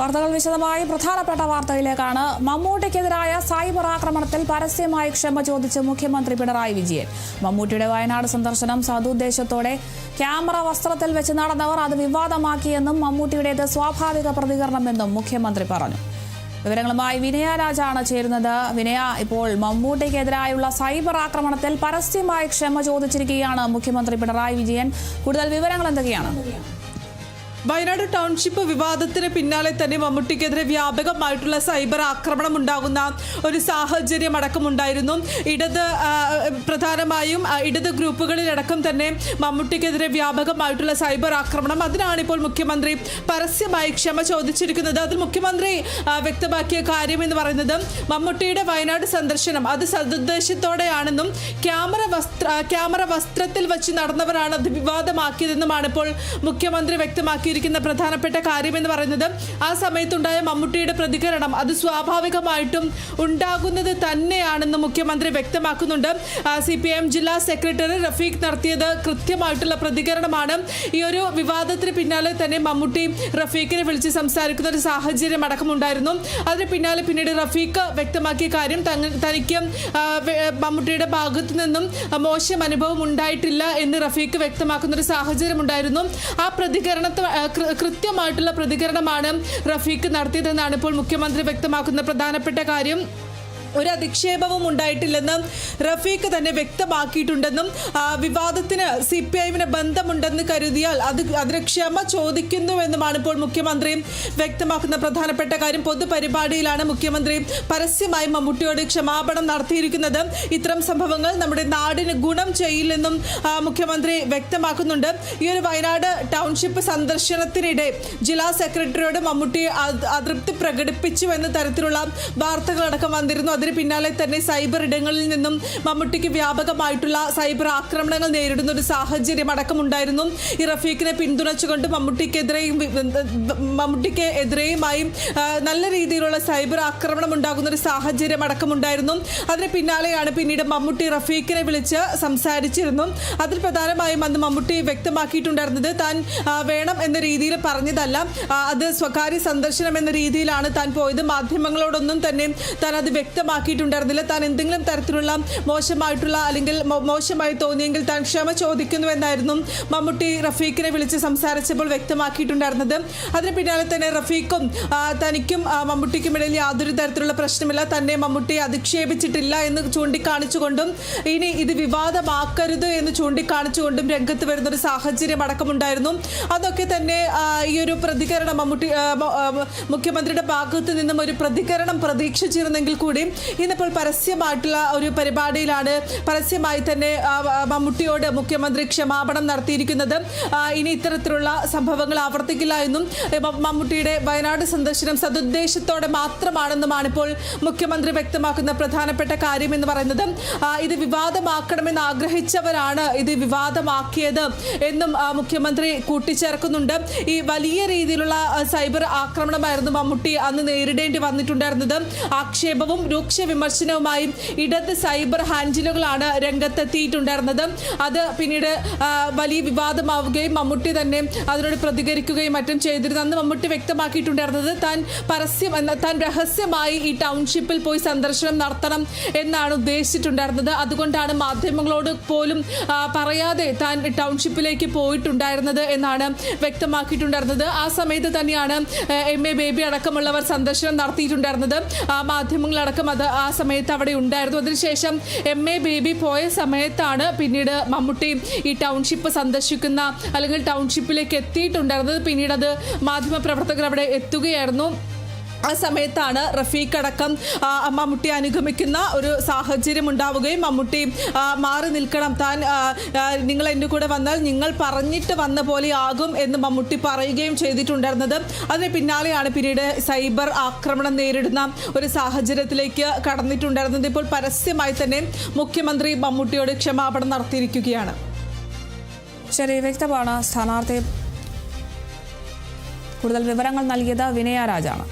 വാർത്തകൾ വിശദമായി പ്രധാനപ്പെട്ട വാർത്തയിലേക്കാണ്. മമ്മൂട്ടിക്കെതിരായ സൈബർ ആക്രമണത്തിൽ പരസ്യമായി ക്ഷമ ചോദിച്ച് മുഖ്യമന്ത്രി പിണറായി വിജയൻ. മമ്മൂട്ടിയുടെ വയനാട് സന്ദർശനം സദുദ്ദേശത്തോടെ ക്യാമറ വസ്ത്രത്തിൽ വെച്ച് നടന്നവർ അത് വിവാദമാക്കിയെന്നും മമ്മൂട്ടിയുടേത് സ്വാഭാവിക പ്രതികരണമെന്നും മുഖ്യമന്ത്രി പറഞ്ഞു. വിവരങ്ങളുമായി വിനയ രാജാണ് ചേരുന്നത്. വിനയ, ഇപ്പോൾ മമ്മൂട്ടിക്കെതിരായുള്ള സൈബർ ആക്രമണത്തിൽ പരസ്യമായി ക്ഷമ ചോദിച്ചിരിക്കുകയാണ് മുഖ്യമന്ത്രി പിണറായി വിജയൻ. കൂടുതൽ വിവരങ്ങൾ എന്തൊക്കെയാണ്? വയനാട് ടൗൺഷിപ്പ് വിവാദത്തിന് പിന്നാലെ തന്നെ മമ്മൂട്ടിക്കെതിരെ വ്യാപകമായിട്ടുള്ള സൈബർ ആക്രമണം ഉണ്ടാകുന്ന ഒരു സാഹചര്യം അടക്കമുണ്ടായിരുന്നു. പ്രധാനമായും ഇടത് ഗ്രൂപ്പുകളിലടക്കം തന്നെ മമ്മൂട്ടിക്കെതിരെ വ്യാപകമായിട്ടുള്ള സൈബർ ആക്രമണം. അതിനാണ് ഇപ്പോൾ മുഖ്യമന്ത്രി പരസ്യമായി ക്ഷമ ചോദിച്ചിരിക്കുന്നത്. അതിൽ മുഖ്യമന്ത്രി വ്യക്തമാക്കിയ കാര്യം എന്ന് പറയുന്നത് മമ്മൂട്ടിയുടെ വയനാട് സന്ദർശനം അത് സദുദ്ദേശത്തോടെയാണെന്നും ക്യാമറ വസ്ത്രത്തിൽ വെച്ച് നടന്നവരാണ് അത് വിവാദമാക്കിയതെന്നുമാണ് ഇപ്പോൾ മുഖ്യമന്ത്രി വ്യക്തമാക്കി പ്രധാനപ്പെട്ട കാര്യം എന്ന് പറയുന്നത്. ആ സമയത്തുണ്ടായ മമ്മൂട്ടിയുടെ പ്രതികരണം അത് സ്വാഭാവികമായിട്ടും ഉണ്ടാകുന്നത് തന്നെയാണെന്ന് മുഖ്യമന്ത്രി വ്യക്തമാക്കുന്നുണ്ട്. CPIM ജില്ലാ സെക്രട്ടറി റഫീഖ് നടത്തിയത് കൃത്യമായിട്ടുള്ള പ്രതികരണമാണ്. ഈ ഒരു വിവാദത്തിന് പിന്നാലെ തന്നെ മമ്മൂട്ടി റഫീഖിനെ വിളിച്ച് സംസാരിക്കുന്ന ഒരു സാഹചര്യം അടക്കമുണ്ടായിരുന്നു. അതിന് പിന്നാലെ പിന്നീട് റഫീഖ് വ്യക്തമാക്കിയ കാര്യം തനിക്ക് മമ്മൂട്ടിയുടെ ഭാഗത്തു നിന്നും മോശം അനുഭവം ഉണ്ടായിട്ടില്ല എന്ന് റഫീഖ് വ്യക്തമാക്കുന്ന ഒരു സാഹചര്യം ഉണ്ടായിരുന്നു. ആ കൃത്യമായിട്ടുള്ള പ്രതികരണമാണ് റഫീഖ് നടത്തിയതെന്നാണ് ഇപ്പോൾ മുഖ്യമന്ത്രി വ്യക്തമാക്കുന്ന പ്രധാനപ്പെട്ട കാര്യം. ഒരു അധിക്ഷേപവും ഉണ്ടായിട്ടില്ലെന്ന് റഫീഖ് തന്നെ വ്യക്തമാക്കിയിട്ടുണ്ടെന്നും വിവാദത്തിന് CPIM-ന് ബന്ധമുണ്ടെന്ന് കരുതിയാൽ അതിന് ക്ഷമ ചോദിക്കുന്നുവെന്നുമാണ് ഇപ്പോൾ മുഖ്യമന്ത്രി വ്യക്തമാക്കുന്ന പ്രധാനപ്പെട്ട കാര്യം. പൊതുപരിപാടിയിലാണ് മുഖ്യമന്ത്രി പരസ്യമായി മമ്മൂട്ടിയോട് ക്ഷമാപണം നടത്തിയിരിക്കുന്നത്. ഇത്തരം സംഭവങ്ങൾ നമ്മുടെ നാടിന് ഗുണം ചെയ്യില്ലെന്നും മുഖ്യമന്ത്രി വ്യക്തമാക്കുന്നുണ്ട്. ഈ ഒരു വയനാട് ടൗൺഷിപ്പ് സന്ദർശനത്തിനിടെ ജില്ലാ സെക്രട്ടറിയോട് മമ്മൂട്ടി അതൃപ്തി പ്രകടിപ്പിച്ചു എന്ന തരത്തിലുള്ള വാർത്തകളടക്കം വന്നിരുന്നു. അതിന് പിന്നാലെ തന്നെ സൈബർ ഇടങ്ങളിൽ നിന്നും മമ്മൂട്ടിക്ക് വ്യാപകമായിട്ടുള്ള സൈബർ ആക്രമണങ്ങൾ നേരിടുന്ന ഒരു സാഹചര്യം അടക്കമുണ്ടായിരുന്നു. ഈ റഫീഖിനെ പിന്തുണച്ചുകൊണ്ട് മമ്മൂട്ടിക്ക് എതിരെയുമായി നല്ല രീതിയിലുള്ള സൈബർ ആക്രമണം ഉണ്ടാകുന്ന ഒരു സാഹചര്യം അടക്കമുണ്ടായിരുന്നു. അതിന് പിന്നാലെയാണ് പിന്നീട് മമ്മൂട്ടി റഫീഖിനെ വിളിച്ച് സംസാരിച്ചിരുന്നു. അതിൽ പ്രധാനമായും അന്ന് മമ്മൂട്ടി വ്യക്തമാക്കിയിട്ടുണ്ടായിരുന്നത് താൻ വേണം എന്ന രീതിയിൽ പറഞ്ഞതല്ല, അത് സ്വകാര്യ സന്ദർശനം എന്ന രീതിയിലാണ് താൻ പോയത്. മാധ്യമങ്ങളോടൊന്നും തന്നെ താൻ അത് വ്യക്തമാക്കിയിട്ടുണ്ടായിരുന്നില്ല. താൻ എന്തെങ്കിലും തരത്തിലുള്ള മോശമായിട്ടുള്ള അല്ലെങ്കിൽ മോശമായി തോന്നിയെങ്കിൽ താൻ ക്ഷമ ചോദിക്കുന്നു എന്നായിരുന്നു മമ്മൂട്ടി റഫീഖിനെ വിളിച്ച് സംസാരിച്ചപ്പോൾ വ്യക്തമാക്കിയിട്ടുണ്ടായിരുന്നത്. അതിന് പിന്നാലെ തന്നെ റഫീഖും തനിക്കും മമ്മൂട്ടിക്കും ഇടയിൽ യാതൊരു തരത്തിലുള്ള പ്രശ്നമില്ല, തന്നെ മമ്മൂട്ടി അധിക്ഷേപിച്ചിട്ടില്ല എന്ന് ചൂണ്ടിക്കാണിച്ചുകൊണ്ടും ഇനി ഇത് വിവാദമാക്കരുത് എന്ന് ചൂണ്ടിക്കാണിച്ചുകൊണ്ടും രംഗത്ത് വരുന്ന ഒരു സാഹചര്യം അടക്കമുണ്ടായിരുന്നു. അതൊക്കെ തന്നെ ഈ ഒരു പ്രതികരണം മുഖ്യമന്ത്രിയുടെ ഭാഗത്ത് നിന്നും ഒരു പ്രതികരണം പ്രതീക്ഷിച്ചിരുന്നെങ്കിൽ കൂടി ഇന്നിപ്പോൾ പരസ്യമായിട്ടുള്ള ഒരു പരിപാടിയിലാണ് പരസ്യമായി തന്നെ മമ്മൂട്ടിയോട് മുഖ്യമന്ത്രി ക്ഷമാപണം നടത്തിയിരിക്കുന്നത്. ഇനി ഇത്തരത്തിലുള്ള സംഭവങ്ങൾ ആവർത്തിക്കില്ല എന്നും മമ്മൂട്ടിയുടെ വയനാട് സന്ദർശനം സദുദ്ദേശത്തോടെ മാത്രമാണെന്നുമാണ് ഇപ്പോൾ മുഖ്യമന്ത്രി വ്യക്തമാക്കുന്ന പ്രധാനപ്പെട്ട കാര്യം എന്ന് പറയുന്നത്. ഇത് വിവാദമാക്കണമെന്ന് ആഗ്രഹിച്ചവരാണ് ഇത് വിവാദമാക്കിയത് എന്നും മുഖ്യമന്ത്രി കൂട്ടിച്ചേർക്കുന്നുണ്ട്. ഈ വലിയ രീതിയിലുള്ള സൈബർ ആക്രമണമായിരുന്നു മമ്മൂട്ടി അന്ന് നേരിടേണ്ടി വന്നിട്ടുണ്ടായിരുന്നത്. ആക്ഷേപവും രൂക്ഷ വിമർശനവുമായി ഇടത് സൈബർ ഹാൻഡിലുകളാണ് രംഗത്തെത്തിയിട്ടുണ്ടായിരുന്നത്. അത് പിന്നീട് വലിയ വിവാദമാവുകയും മമ്മൂട്ടി തന്നെ അതിനോട് പ്രതികരിക്കുകയും മറ്റും ചെയ്തിരുന്നു. അന്ന് മമ്മൂട്ടി വ്യക്തമാക്കിയിട്ടുണ്ടായിരുന്നത് താൻ രഹസ്യമായി ഈ ടൗൺഷിപ്പിൽ പോയി സന്ദർശനം നടത്തണം എന്നാണ് ഉദ്ദേശിച്ചിട്ടുണ്ടായിരുന്നത്. അതുകൊണ്ടാണ് മാധ്യമങ്ങളോട് പോലും പറയാതെ താൻ ടൗൺഷിപ്പിലേക്ക് പോയിട്ടുണ്ടായിരുന്നത് എന്നാണ് വ്യക്തമാക്കിയിട്ടുണ്ടായിരുന്നത്. ആ സമയത്ത് തന്നെയാണ് MA ബേബി അടക്കമുള്ളവർ സന്ദർശനം നടത്തിയിട്ടുണ്ടായിരുന്നത്. മാധ്യമങ്ങളടക്കം അത് ആ സമയത്ത് അവിടെ ഉണ്ടായിരുന്നു. അതിനുശേഷം MA ബേബി പോയ സമയത്താണ് പിന്നീട് മമ്മൂട്ടി ഈ ടൗൺഷിപ്പ് സന്ദർശിക്കുന്ന അല്ലെങ്കിൽ ടൗൺഷിപ്പിലേക്ക് എത്തിയിട്ടുണ്ടായിരുന്നത്. പിന്നീട് അത് മാധ്യമപ്രവർത്തകർ അവിടെ എത്തുകയായിരുന്നു. ആ സമയത്താണ് റഫീഖ് അടക്കം മമ്മൂട്ടി അനുഗമിക്കുന്ന ഒരു സാഹചര്യം ഉണ്ടാവുകയും മമ്മൂട്ടി മാറി നിൽക്കണം, നിങ്ങൾ എൻ്റെ കൂടെ വന്നാൽ നിങ്ങൾ പറഞ്ഞിട്ട് വന്ന പോലെ ആകും എന്ന് മമ്മൂട്ടി പറയുകയും ചെയ്തിട്ടുണ്ടായിരുന്നത്. അതിന് പിന്നാലെയാണ് പിന്നീട് സൈബർ ആക്രമണം നേരിടുന്ന ഒരു സാഹചര്യത്തിലേക്ക് കടന്നിട്ടുണ്ടായിരുന്നത്. ഇപ്പോൾ പരസ്യമായി തന്നെ മുഖ്യമന്ത്രി മമ്മൂട്ടിയോട് ക്ഷമാപണം നടത്തിയിരിക്കുകയാണ്. ശരി, വ്യക്തമാണ്. സ്ഥാനാർത്ഥി കൂടുതൽ വിവരങ്ങൾ നൽകിയത് വിനയ രാജാണ്.